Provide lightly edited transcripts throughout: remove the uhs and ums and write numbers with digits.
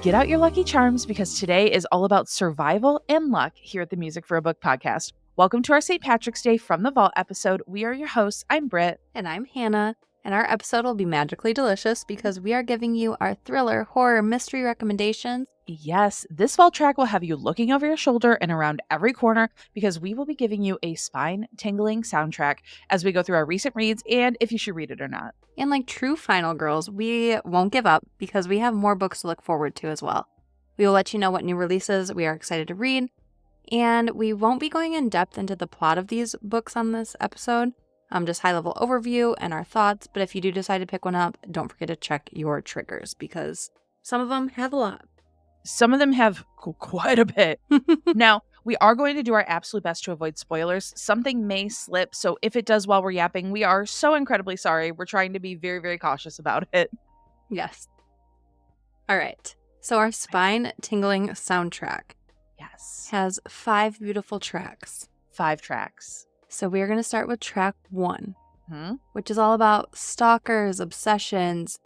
Get out your lucky charms because today is all about survival and luck here at the Music for a Book podcast. Welcome to our St. Patrick's Day from the Vault episode. We are your hosts. I'm Britt. And I'm Hannah. And our episode will be magically delicious because we are giving you our thriller, horror, mystery recommendations. Yes, this fall track will have you looking over your shoulder and around every corner because we will be giving you a spine-tingling soundtrack as we go through our recent reads and if you should read it or not. And like true final girls, we won't give up because we have more books to look forward to as well. We will let you know what new releases we are excited to read, and we won't be going in depth into the plot of these books on this episode. Just high-level overview and our thoughts, but if you do decide to pick one up, don't forget to check your triggers because some of them have a lot. Some of them have quite a bit. Now, we are going to do our absolute best to avoid spoilers. Something may slip, so if it does while we're yapping, we are so incredibly sorry. We're trying to be very, very cautious about it. Yes. All right. So our spine-tingling soundtrack has 5 beautiful tracks. 5 tracks. So we're going to start with track 1, which is all about stalkers, obsessions,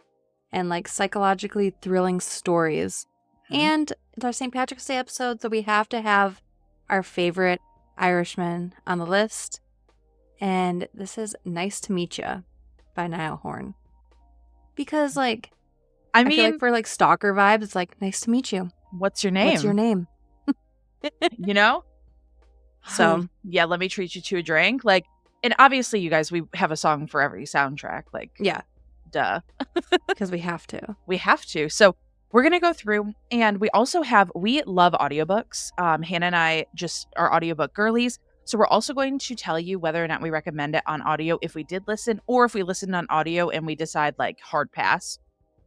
and like psychologically thrilling stories. And it's our St. Patrick's Day episode, so we have to have our favorite Irishman on the list. And this is Nice to Meet Ya by Niall Horn. Because I feel like for like stalker vibes, it's like, nice to meet you. What's your name? What's your name? You know? So, yeah, let me treat you to a drink. And obviously, you guys, we have a song for every soundtrack. Yeah. Duh. Because we have to. We have to. So, we're going to go through, and we love audiobooks. Hannah and I just are audiobook girlies. So, we're also going to tell you whether or not we recommend it on audio if we did listen, or if we listened on audio and we decide, hard pass,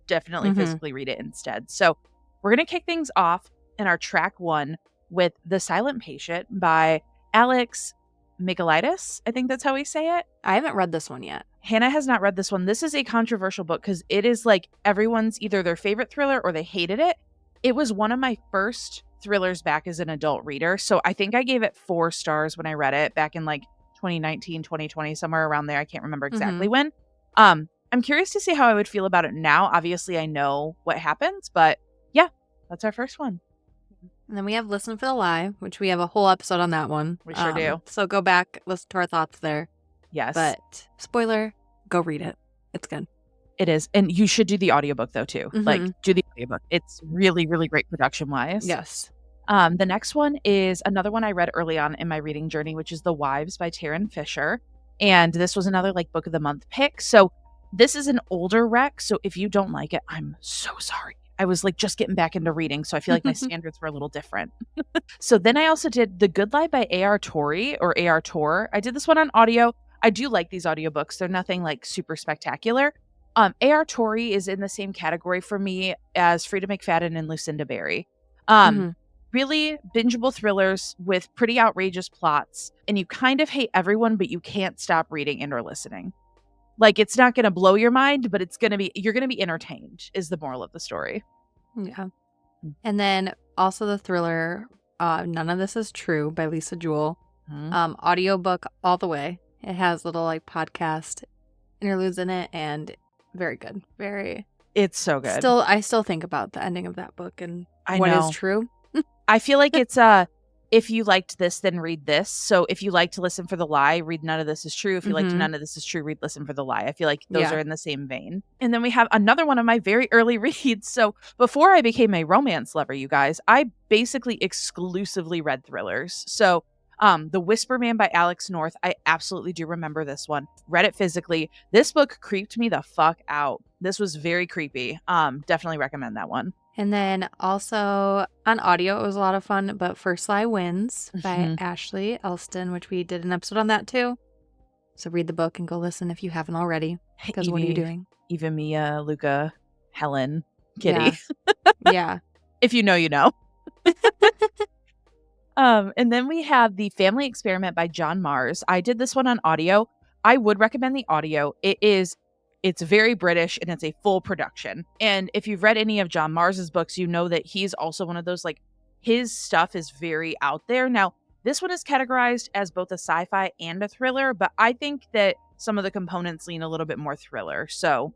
definitely physically read it instead. So, we're going to kick things off in our track 1 with The Silent Patient by Alex Michaelides. I think that's how we say it. I haven't read this one yet. Hannah has not read this one. This is a controversial book because it is everyone's either their favorite thriller or they hated it. It was one of my first thrillers back as an adult reader. So I think I gave it 4 stars when I read it back in 2019, 2020, somewhere around there. I can't remember exactly when. I'm curious to see how I would feel about it now. Obviously, I know what happens, but yeah, that's our first one. And then we have Listen for the Lie, which we have a whole episode on that one. We sure do. So go back, listen to our thoughts there. Yes. But spoiler, go read it. It's good. It is. And you should do the audiobook though too. Do the audiobook. It's really, really great production wise. Yes. The next one is another one I read early on in my reading journey, which is The Wives by Taryn Fisher. And this was another book of the month pick. So this is an older rec. So if you don't like it, I'm so sorry. I was just getting back into reading, so I feel like my standards were a little different. So then I also did The Good Lie by A.R. Torrey or A.R. Tor. I did this one on audio. I do like these audiobooks. They're nothing super spectacular. A.R. Torrey is in the same category for me as Frida McFadden and Lucinda Berry. Really bingeable thrillers with pretty outrageous plots, and you kind of hate everyone, but you can't stop reading and or listening. It's not going to blow your mind, but you're going to be entertained is the moral of the story. Yeah. And then also the thriller, None of This Is True by Lisa Jewell. Audiobook all the way. It has little podcast interludes in it and very good. It's so good. I still think about the ending of that book and what is true. I feel like it's if you liked this, then read this. So if you like to Listen for the Lie, read None of This Is True. If you liked None of This Is True, read Listen for the Lie. I feel like those are in the same vein. And then we have another one of my very early reads. So before I became a romance lover, you guys, I basically exclusively read thrillers. So The Whisper Man by Alex North, I absolutely do remember this one. Read it physically. This book creeped me the fuck out. This was very creepy. Definitely recommend that one. And then also on audio, it was a lot of fun, but First Lie Wins by Ashley Elston, which we did an episode on that too. So read the book and go listen if you haven't already. Because what are you doing? Eva, Mia, Luca, Helen, Kitty. Yeah. If you know, you know. And then we have The Family Experiment by John Mars. I did this one on audio. I would recommend the audio. It's very British and it's a full production. And if you've read any of John Mars's books, you know that he's also one of those, his stuff is very out there. Now, this one is categorized as both a sci-fi and a thriller, but I think that some of the components lean a little bit more thriller. So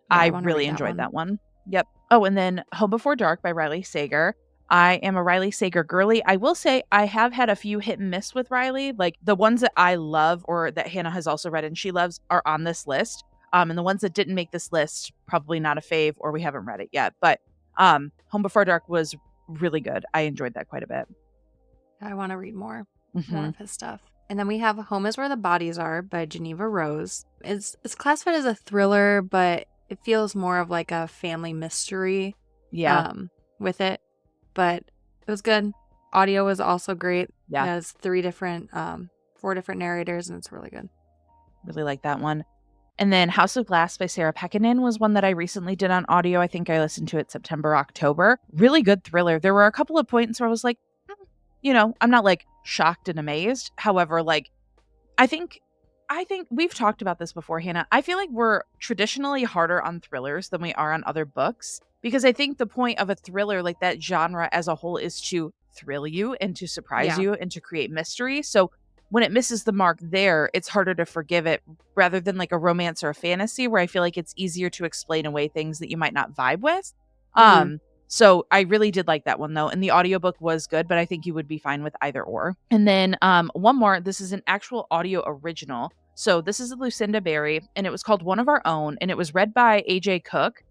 I really enjoyed that one. Yep. Oh, and then Home Before Dark by Riley Sager. I am a Riley Sager girly. I will say I have had a few hit and miss with Riley. Like the ones that I love or that Hannah has also read and she loves are on this list. And the ones that didn't make this list, probably not a fave or we haven't read it yet. But Home Before Dark was really good. I enjoyed that quite a bit. I want to read more of his stuff. And then we have Home is Where the Bodies Are by Geneva Rose. It's classified as a thriller, but it feels more of like a family mystery with it. But it was good. Audio was also great. Yeah. It has 4 different narrators, and it's really good. Really like that one. And then House of Glass by Sarah Pekkanen was one that I recently did on audio. I think I listened to it September, October. Really good thriller. There were a couple of points where I was like, I'm not like shocked and amazed. However, like, I think we've talked about this before, Hannah. I feel like we're traditionally harder on thrillers than we are on other books because I think the point of a thriller, like that genre as a whole, is to thrill you and to surprise you and to create mystery. So when it misses the mark there, it's harder to forgive it rather than like a romance or a fantasy where I feel like it's easier to explain away things that you might not vibe with. So I really did like that one though. And the audiobook was good, but I think you would be fine with either or. And then one more, this is an actual audio original. So this is Lucinda Berry and it was called One of Our Own and it was read by AJ Cook,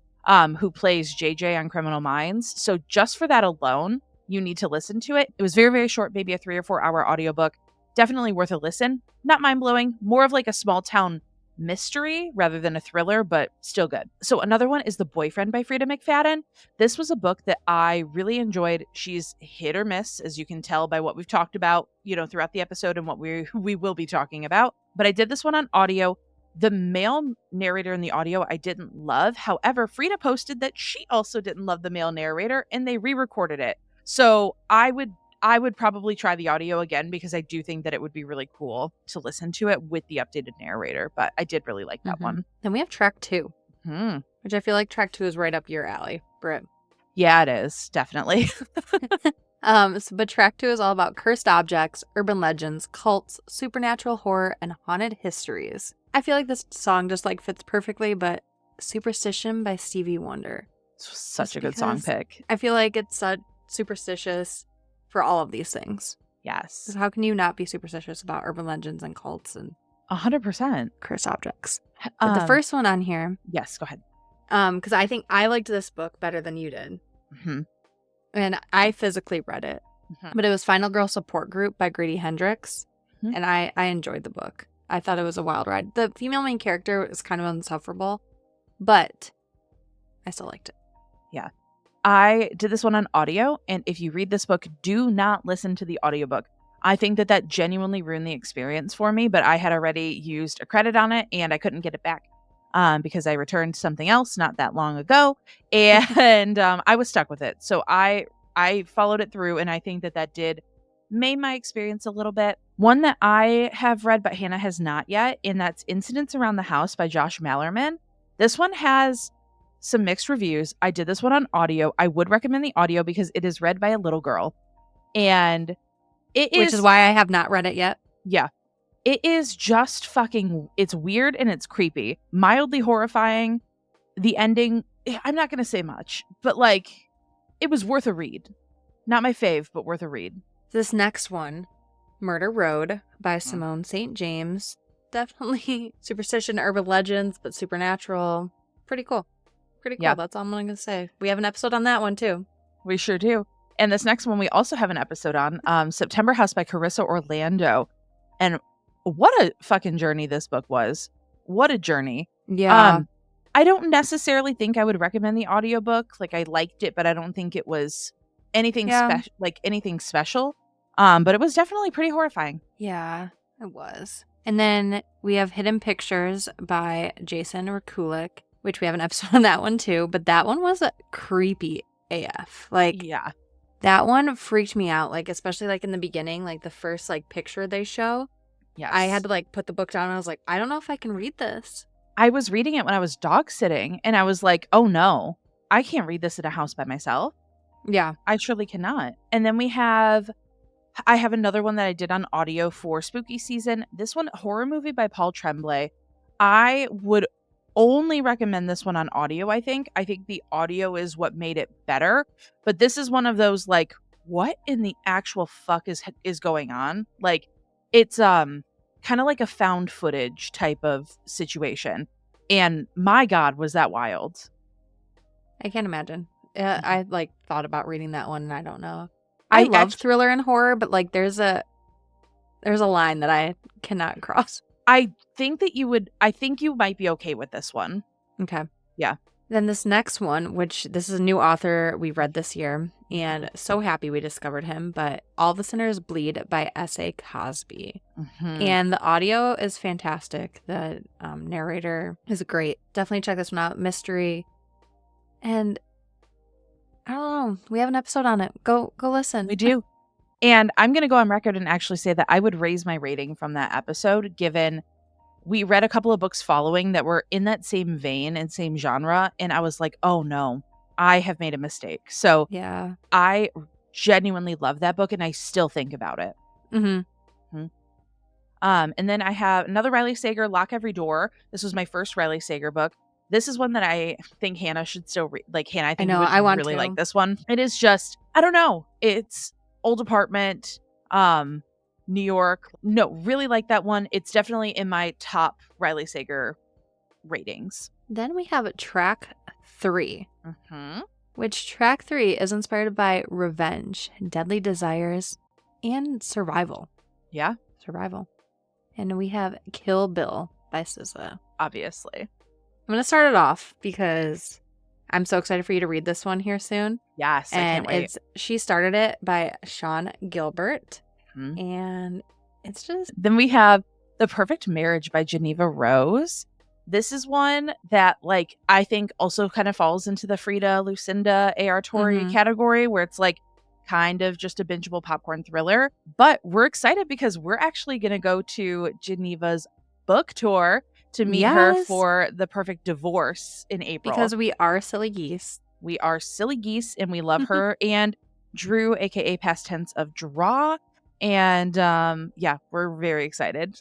who plays JJ on Criminal Minds. So just for that alone, you need to listen to it. It was very, very short, maybe a 3 or 4 hour audiobook. Definitely worth a listen. Not mind-blowing, more of like a small town mystery rather than a thriller, but still good. So another one is The Boyfriend by Frida McFadden. This was a book that I really enjoyed. She's hit or miss, as you can tell by what we've talked about, throughout the episode and what we will be talking about. But I did this one on audio. The male narrator in the audio I didn't love. However, Frida posted that she also didn't love the male narrator and they re-recorded it. So I would probably try the audio again because I do think that it would be really cool to listen to it with the updated narrator. But I did really like that one. Then we have track 2, which I feel like track 2 is right up your alley, Britt. Yeah, it is. Definitely. But track 2 is all about cursed objects, urban legends, cults, supernatural horror, and haunted histories. I feel like this song just like fits perfectly, but Superstition by Stevie Wonder. It's such a good song pick. I feel like it's superstitious for all of these things. Yes. So how can you not be superstitious about urban legends and cults and 100% cursed objects? But the first one on here. Yes, go ahead. Because I think I liked this book better than you did. And I physically read it. But it was Final Girl Support Group by Grady Hendrix. And I enjoyed the book. I thought it was a wild ride. The female main character is kind of insufferable, but I still liked it. Yeah. I did this one on audio, and if you read this book, do not listen to the audiobook. I think that genuinely ruined the experience for me, but I had already used a credit on it, and I couldn't get it back because I returned something else not that long ago, and I was stuck with it. So I followed it through, and I think that did made my experience a little bit. One that I have read, but Hannah has not yet, and that's Incidents Around the House by Josh Mallerman. This one has some mixed reviews. I did this one on audio. I would recommend the audio because it is read by a little girl. And which is why I have not read it yet. Yeah. It is just it's weird and it's creepy. Mildly horrifying. The ending, I'm not going to say much, but it was worth a read. Not my fave, but worth a read. This next one, Murder Road by Simone St. James. Definitely superstition, urban legends, but supernatural. Pretty cool. Pretty cool. Yeah. That's all I'm going to say. We have an episode on that one, too. We sure do. And this next one, we also have an episode on September House by Carissa Orlando. And what a fucking journey this book was. What a journey. Yeah. I don't necessarily think I would recommend the audiobook. I liked it, but I don't think it was anything special. But it was definitely pretty horrifying. Yeah, it was. And then we have Hidden Pictures by Jason Rakulik, which we have an episode on that one too. But that one was creepy AF. Yeah. That one freaked me out. Especially in the beginning, the first picture they show. Yes. I had to put the book down. And I was like, I don't know if I can read this. I was reading it when I was dog sitting and I was like, oh no, I can't read this at a house by myself. Yeah. I surely cannot. And then I have another one that I did on audio for spooky season. This one, Horror Movie by Paul Tremblay. I would only recommend this one on audio, I think. I think the audio is what made it better. But this is one of those, like, what in the actual fuck is going on? Like, it's kind of like a found footage type of situation. And my God, was that wild. I can't imagine. I like thought about reading that one and I don't know. I love thriller and horror, but like there's a line that I cannot cross. I think you might be okay with this one. Okay. Yeah. Then this next one, which this is a new author we read this year, and so happy we discovered him, but All the Sinners Bleed by S.A. Cosby. Mm-hmm. And the audio is fantastic. The narrator is great. Definitely check this one out. Mystery. And I don't know. We have an episode on it. Go listen. We do. And I'm going to go on record and actually say that I would raise my rating from that episode, given we read a couple of books following that were in that same vein and same genre. And I was like, oh no, I have made a mistake. So yeah, I genuinely love that book and I still think about it. Mm-hmm. And then I have another Riley Sager, Lock Every Door. This was my first Riley Sager book. This is one that I think Hannah should still read. Like, Hannah, I think you would really like this one. It is just, I don't know. It's old apartment, New York. No, really like that one. It's definitely in my top Riley Sager ratings. Then we have track 3, Mm-hmm. which track 3 is inspired by revenge, deadly desires, and survival. Yeah. Survival. And we have Kill Bill by SZA. Obviously. I'm going to start it off because I'm so excited for you to read this one here soon. Yes, and I can't wait. It's She Started It by Sean Gilbert. Mm-hmm. And it's just... Then we have The Perfect Marriage by Geneva Rose. This is one that, like, I think also kind of falls into the Frida, Lucinda, A.R. Torrey category, where it's like kind of just a bingeable popcorn thriller. But we're excited because we're actually going to go to Geneva's book tour to meet her for The Perfect Divorce in April. Because we are silly geese. We are silly geese and we love her. And Drew, aka past tense of draw. And yeah, we're very excited.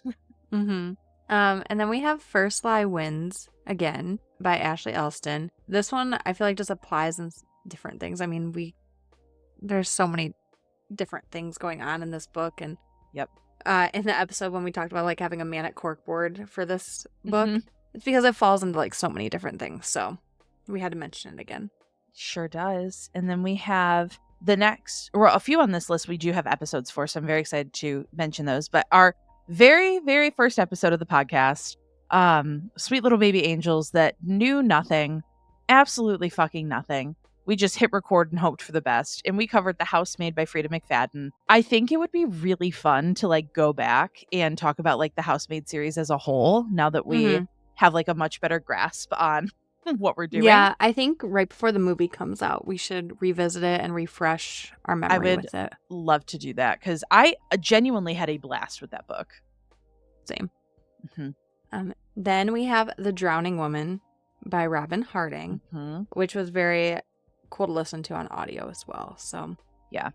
Mm-hmm. And then we have First Lie Wins again by Ashley Elston. This one I feel like just applies in different things. I mean, there's so many different things going on in this book. And yep. In the episode when we talked about like having a manic corkboard for this book, it's because it falls into like so many different things. So we had to mention it again. Sure does. And then we have the next, or a few on this list we do have episodes for, so I'm very excited to mention those. But our very, very first episode of the podcast, Sweet Little Baby Angels that knew nothing, absolutely fucking nothing. We just hit record and hoped for the best. And we covered The Housemaid by Frida McFadden. I think it would be really fun to like go back and talk about like the Housemaid series as a whole now that we have like a much better grasp on what we're doing. Yeah, I think right before the movie comes out, we should revisit it and refresh our memory with it. I would love to do that because I genuinely had a blast with that book. Same. Then we have The Drowning Woman by Robin Harding, which was very cool to listen to on audio as well. So yeah.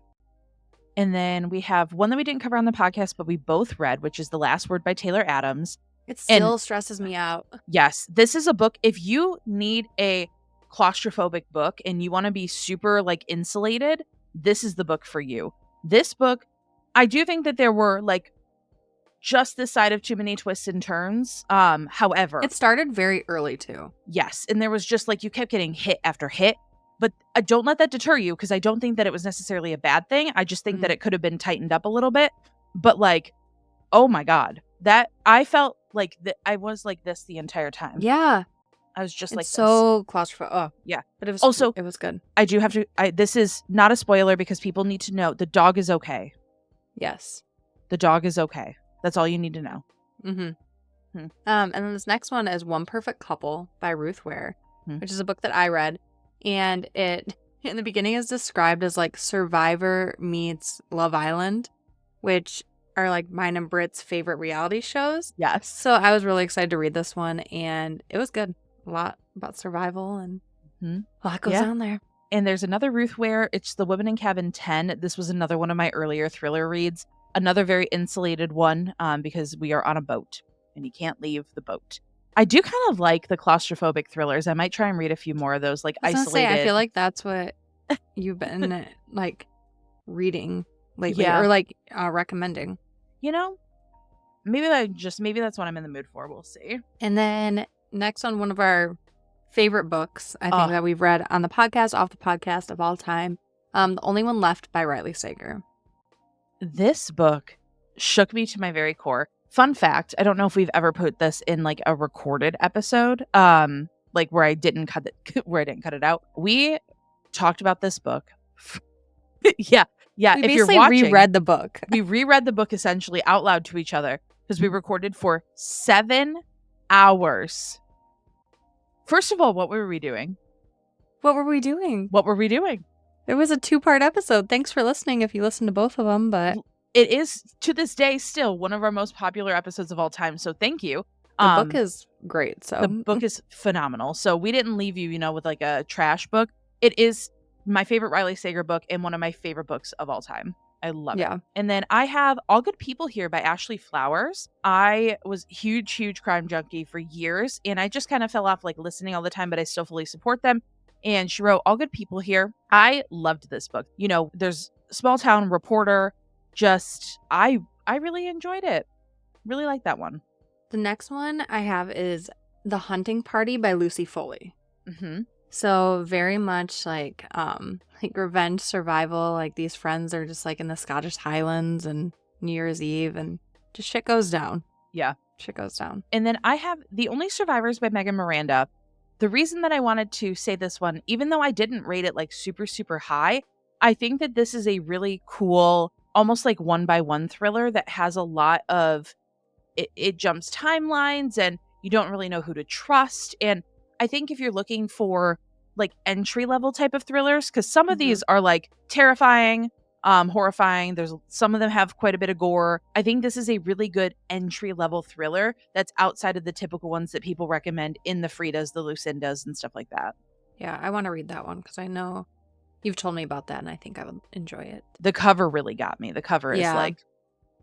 And then we have one that we didn't cover on the podcast, but we both read, which is The Last Word by Taylor Adams. It still stresses me out. Yes. This is a book. If you need a claustrophobic book and you want to be super like insulated, this is the book for you. This book, I do think that there were like just this side of too many twists and turns. However, it started very early too. Yes. And there was just like, you kept getting hit after hit. But don't let that deter you because I don't think that it was necessarily a bad thing. I just think that it could have been tightened up a little bit. But like, oh my God, that I felt like that I was like this the entire time. Yeah. I was just like so claustrophobic. Oh, yeah. But it was also, it was good. I do have to, this is not a spoiler because people need to know the dog is okay. Yes. The dog is okay. That's all you need to know. And then this next one is One Perfect Couple by Ruth Ware, which is a book that I read. And it, in the beginning, is described as like Survivor meets Love Island, which are like mine and Britt's favorite reality shows. Yes. So I was really excited to read this one, and it was good. A lot about survival, and a lot goes on there. And there's another Ruth Ware. It's The Woman in Cabin 10. This was another one of my earlier thriller reads. Another very insulated one because we are on a boat, and you can't leave the boat. I do kind of like the claustrophobic thrillers. I might try and read a few more of those, like I was gonna say, isolated. I feel like that's what you've been like reading lately, Yeah. or like recommending. You know, maybe that's what I'm in the mood for. We'll see. And then next on one of our favorite books, I think that we've read on the podcast, off the podcast of all time, The Only One Left by Riley Sager. This book shook me to my very core. Fun fact, I don't know if we've ever put this in like a recorded episode, like where I didn't cut it out. We talked about this book. yeah. We If you're basically watching, reread the book. we reread the book essentially out loud to each other because we recorded for 7 hours. First of all, what were we doing? What were we doing? It was a 2-part episode. Thanks for listening if you listened to both of them, but it is to this day still one of our most popular episodes of all time. So thank you. The book is great. So the book is phenomenal. So we didn't leave you, with like a trash book. It is my favorite Riley Sager book and one of my favorite books of all time. I love it. And then I have All Good People Here by Ashley Flowers. I was huge crime junkie for years, and I just kind of fell off like listening all the time, but I still fully support them. And she wrote All Good People Here. I loved this book. There's small town reporter. Just I really enjoyed it. Really like that one. The next one I have is The Hunting Party by Lucy Foley. Mm-hmm. So very much like revenge survival. Like these friends are just like in the Scottish Highlands and New Year's Eve and just shit goes down. Yeah. Shit goes down. And then I have The Only Survivors by Megan Miranda. The reason that I wanted to say this one, even though I didn't rate it like super high, I think that this is a really cool, almost like 1-by-1 thriller that has a lot of, it jumps timelines and you don't really know who to trust. And I think if you're looking for like entry level type of thrillers, because some of these are like terrifying, horrifying. Some of them have quite a bit of gore. I think this is a really good entry level thriller that's outside of the typical ones that people recommend in the Fridas, the Lucindas, and stuff like that. Yeah, I want to read that one because I know you've told me about that and I think I would enjoy it. The cover really got me. The cover is like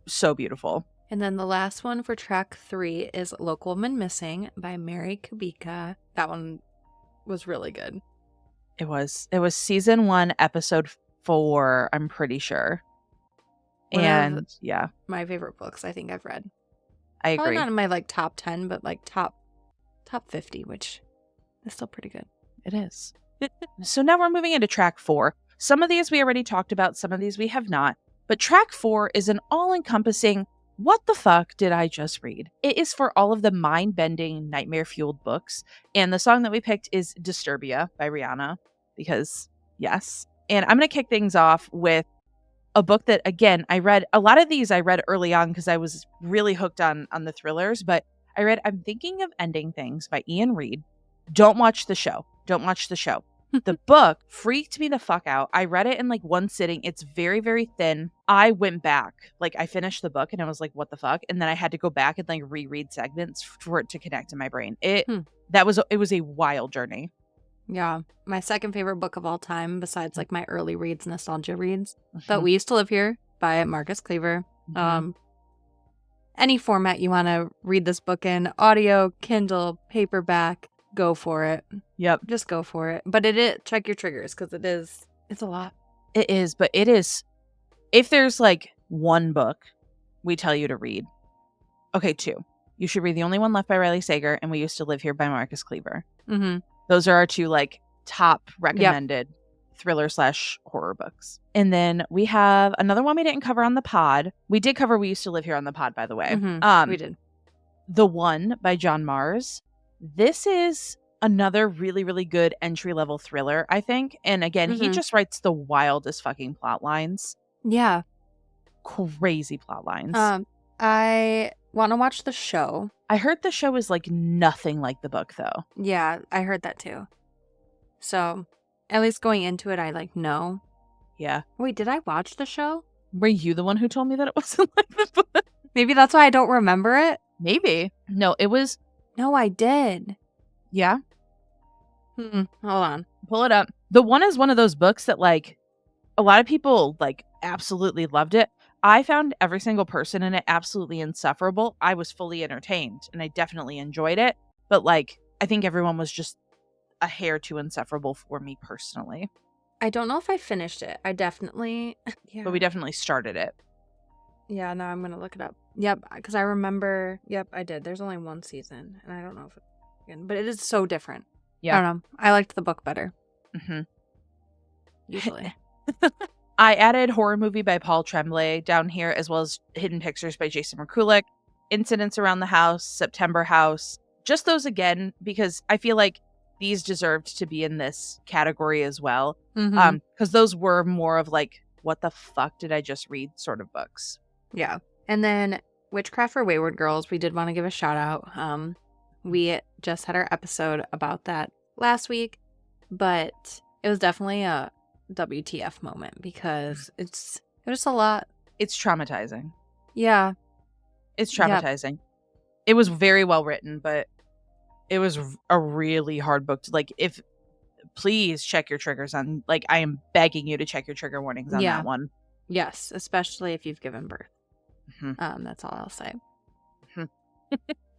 so beautiful. And then the last one for track 3 is Local Woman Missing by Mary Kubica. That one was really good. It was season 1, episode 4, I'm pretty sure. And yeah. My favorite books I think I've read. I agree. Probably not in my like top 10, but like top 50, which is still pretty good. It is. So now we're moving into track 4. Some of these we already talked about, some of these we have not. But track 4 is an all-encompassing, what the fuck did I just read? It is for all of the mind-bending, nightmare-fueled books. And the song that we picked is Disturbia by Rihanna, because yes. And I'm going to kick things off with a book that, again, I read. A lot of these I read early on because I was really hooked on the thrillers. But I read I'm Thinking of Ending Things by Ian Reid. Don't watch the show. The book freaked me the fuck out. I read it in like one sitting. It's very, very thin. I went back. Like I finished the book and I was like, what the fuck? And then I had to go back and like reread segments for it to connect in my brain. It was a wild journey. Yeah. My second favorite book of all time, besides like my early reads, nostalgia reads, but We Used to Live Here by Marcus Cleaver. Any format you want to read this book in, audio, Kindle, paperback, go for it. Yep. Just go for it. But check your triggers because it's a lot. It is, but it is, if there's like one book we tell you to read, okay, 2. You should read The Only One Left by Riley Sager and We Used to Live Here by Marcus Cleaver. Mm-hmm. Those are our 2 like top recommended thriller/horror books. And then we have another one we didn't cover on the pod. We did cover We Used to Live Here on the pod, by the way. We did. The One by John Mars. This is another really, really good entry-level thriller, I think. And again, he just writes the wildest fucking plot lines. Yeah. Crazy plot lines. I want to watch the show. I heard the show is like nothing like the book, though. Yeah, I heard that too. So, at least going into it, I like know. Yeah. Wait, did I watch the show? Were you the one who told me that it wasn't like the book? Maybe that's why I don't remember it. Maybe. No, it was. No, I did. Yeah. Hold on. Pull it up. The One is one of those books that like a lot of people like absolutely loved it. I found every single person in it absolutely insufferable. I was fully entertained and I definitely enjoyed it. But like, I think everyone was just a hair too insufferable for me personally. I don't know if I finished it. I definitely, yeah. But we definitely started it. Yeah, now I'm going to look it up. Yep, because I remember, I did. There's only one season, and I don't know if but it is so different. Yeah. I don't know. I liked the book better. Mm-hmm. Usually. I added Horror Movie by Paul Tremblay down here, as well as Hidden Pictures by Jason Merkulik, Incidents Around the House, September House. Just those again, because I feel like these deserved to be in this category as well. Because those were more of like, what the fuck did I just read sort of books. Yeah. And then Witchcraft for Wayward Girls, we did want to give a shout out. We just had our episode about that last week, but it was definitely a WTF moment because it was a lot. It's traumatizing. Yeah. It's traumatizing. Yep. It was very well written, but it was a really hard book to please check your triggers on, like, I am begging you to check your trigger warnings on that one. Yes, especially if you've given birth. That's all I'll say.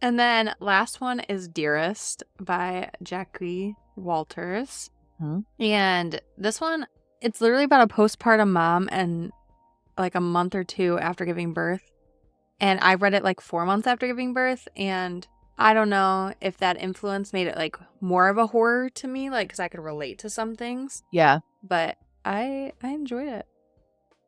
And then last one is Dearest by Jackie Walters. And this one, it's literally about a postpartum mom and like a month or two after giving birth. And I read it like 4 months after giving birth. And I don't know if that influence made it like more of a horror to me, like, because I could relate to some things. Yeah. But I enjoyed it.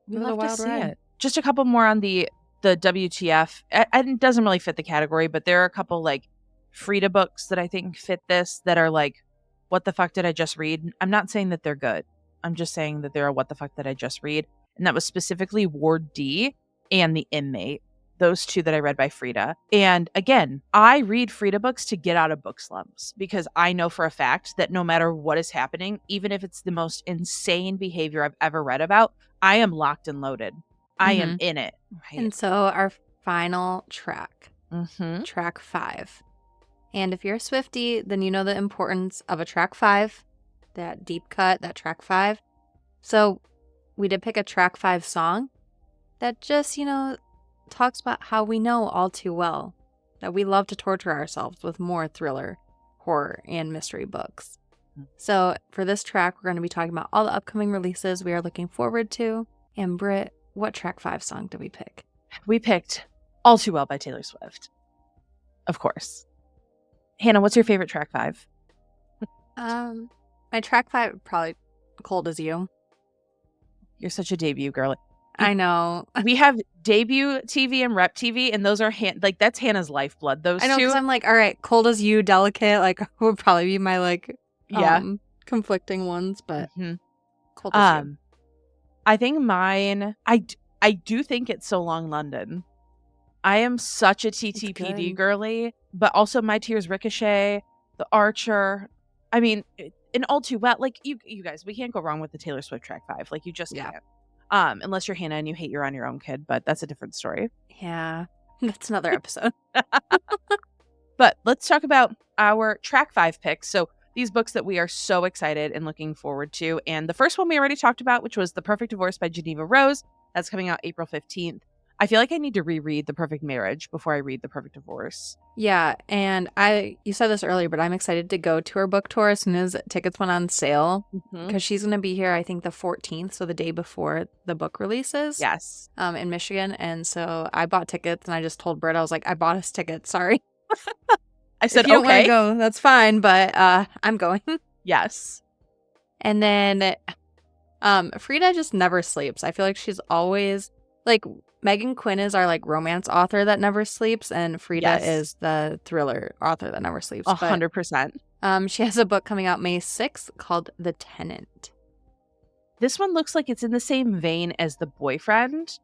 We love to see it. Just a couple more on the WTF. It doesn't really fit the category, but there are a couple like Frida books that I think fit this that are like, what the fuck did I just read? I'm not saying that they're good. I'm just saying that they're a what the fuck did I just read? And that was specifically Ward D and The Inmate. Those two that I read by Frida. And again, I read Frida books to get out of book slumps because I know for a fact that no matter what is happening, even if it's the most insane behavior I've ever read about, I am locked and loaded. I am in it. Right? And so our final track, track 5. And if you're a Swiftie, then you know the importance of a track 5, that deep cut, that track 5. So we did pick a track 5 song that just, talks about how we know all too well that we love to torture ourselves with more thriller, horror, and mystery books. So for this track, we're going to be talking about all the upcoming releases we are looking forward to. And Britt, what track 5 song did we pick? We picked All Too Well by Taylor Swift. Of course. Hannah, what's your favorite track 5? My track 5 probably Cold As You. You're such a debut girl. I know. We have debut TV and rep TV, and those are that's Hannah's lifeblood. Those I know, two. because I'm like, all right, Cold As You, Delicate, like would probably be my conflicting ones, but Cold As You. I think mine. I do think it's So Long London. I am such a TTPD girly, but also My Tears Ricochet, The Archer. I mean, in All Too Well, like you guys, we can't go wrong with the Taylor Swift track 5. Like you just can't. Unless you're Hannah and you hate You're On Your Own Kid, but that's a different story. Yeah, that's another episode. But let's talk about our track 5 picks. So these books that we are so excited and looking forward to. And the first one we already talked about, which was The Perfect Divorce by Geneva Rose. That's coming out April 15th. I feel like I need to reread The Perfect Marriage before I read The Perfect Divorce. Yeah, and you said this earlier, but I'm excited to go to her book tour as soon as tickets went on sale because she's going to be here, I think, the 14th, so the day before the book releases. Yes. In Michigan, and so I bought tickets, and I just told Britt, I was like, I bought us tickets, sorry. I said, if you okay. don't want to go, that's fine, but I'm going. Yes. And then Frida just never sleeps. I feel like she's always, like, Megan Quinn is our, like, romance author that never sleeps, and Frida is the thriller author that never sleeps. 100%. She has a book coming out May 6th called The Tenant. This one looks like it's in the same vein as The Boyfriend,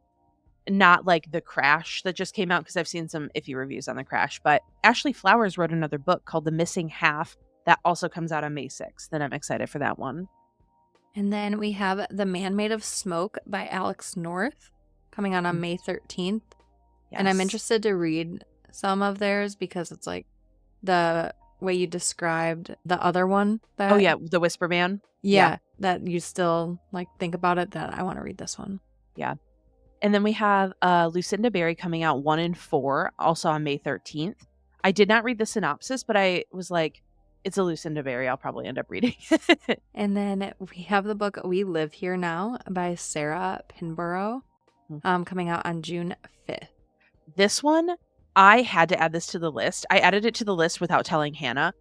not like The Crash that just came out, because I've seen some iffy reviews on The Crash. But Ashley Flowers wrote another book called The Missing Half that also comes out on May 6th, and I'm excited for that one. And then we have The Man Made of Smoke by Alex North coming out on May 13th. Yes. And I'm interested to read some of theirs because it's like the way you described the other one. The Whisper Man. Yeah, that you still like think about it, that I want to read this one. Yeah. And then we have Lucinda Berry coming out 1 and 4, also on May 13th. I did not read the synopsis, but I was like, it's a Lucinda Berry. I'll probably end up reading. And then we have the book We Live Here Now by Sarah Pinborough, coming out on June 5th. This one, I had to add this to the list. I added it to the list without telling Hannah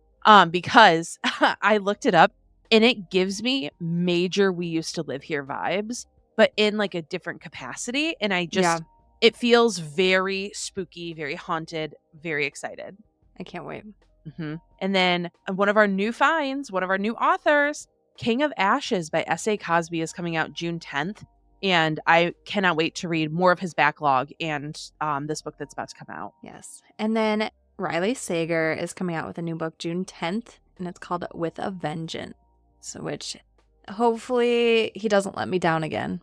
because I looked it up and it gives me major We Used to Live Here vibes, but in like a different capacity. And I just, it feels very spooky, very haunted, very excited. I can't wait. And then one of our new finds, one of our new authors, King of Ashes by S.A. Cosby is coming out June 10th. And I cannot wait to read more of his backlog and this book that's about to come out. Yes. And then Riley Sager is coming out with a new book June 10th, and it's called With a Vengeance, which hopefully he doesn't let me down again.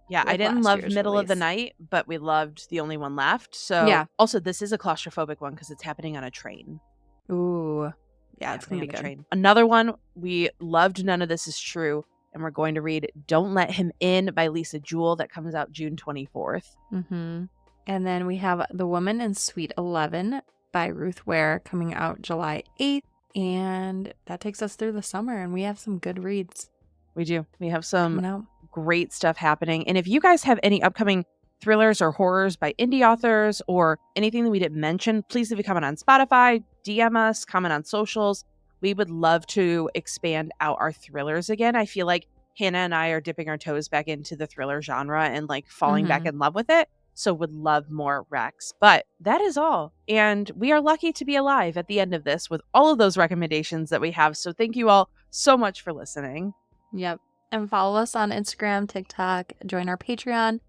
Yeah, I didn't love Middle of the Night, but we loved The Only One Left. So also this is a claustrophobic one because it's happening on a train. Ooh. Yeah, it's going to be good. Train. Another one, we loved None of This Is True. And we're going to read Don't Let Him In by Lisa Jewell that comes out June 24th. And then we have The Woman in Suite 11 by Ruth Ware coming out July 8th. And that takes us through the summer, and we have some good reads. We do. We have some great stuff happening. And if you guys have any upcoming thrillers or horrors by indie authors or anything that we didn't mention, please leave a comment on Spotify, DM us, comment on socials. We would love to expand out our thrillers again. I feel like Hannah and I are dipping our toes back into the thriller genre and like falling back in love with it. So would love more Rex. But that is all. And we are lucky to be alive at the end of this with all of those recommendations that we have. So thank you all so much for listening. Yep. And follow us on Instagram, TikTok, join our Patreon,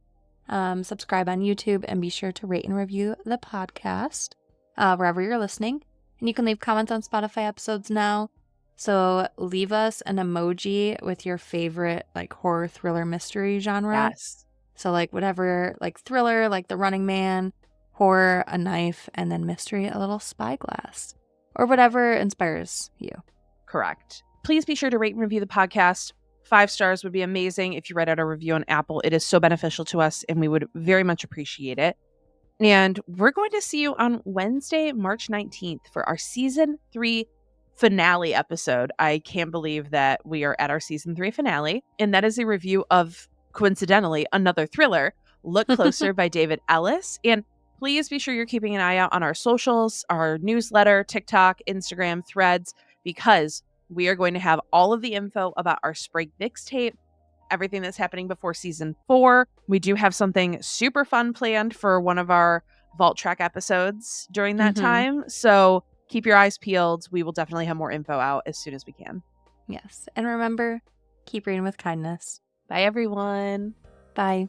subscribe on YouTube, and be sure to rate and review the podcast wherever you're listening. And you can leave comments on Spotify episodes now. So leave us an emoji with your favorite like horror, thriller, mystery genre. Yes. So like whatever, like thriller, like The Running Man, horror, a knife, and then mystery, a little spyglass. Or whatever inspires you. Correct. Please be sure to rate and review the podcast. 5 stars would be amazing. If you write out a review on Apple, it is so beneficial to us and we would very much appreciate it. And we're going to see you on Wednesday, March 19th for our season 3 finale episode. I can't believe that we are at our season 3 finale. And that is a review of, coincidentally, another thriller, Look Closer by David Ellis. And please be sure you're keeping an eye out on our socials, our newsletter, TikTok, Instagram, Threads, because we are going to have all of the info about our spring mixtape, everything that's happening before season 4. We do have something super fun planned for one of our Vault Track episodes during that time. So keep your eyes peeled. We will definitely have more info out as soon as we can. Yes. And remember, keep reading with kindness. Bye, everyone. Bye.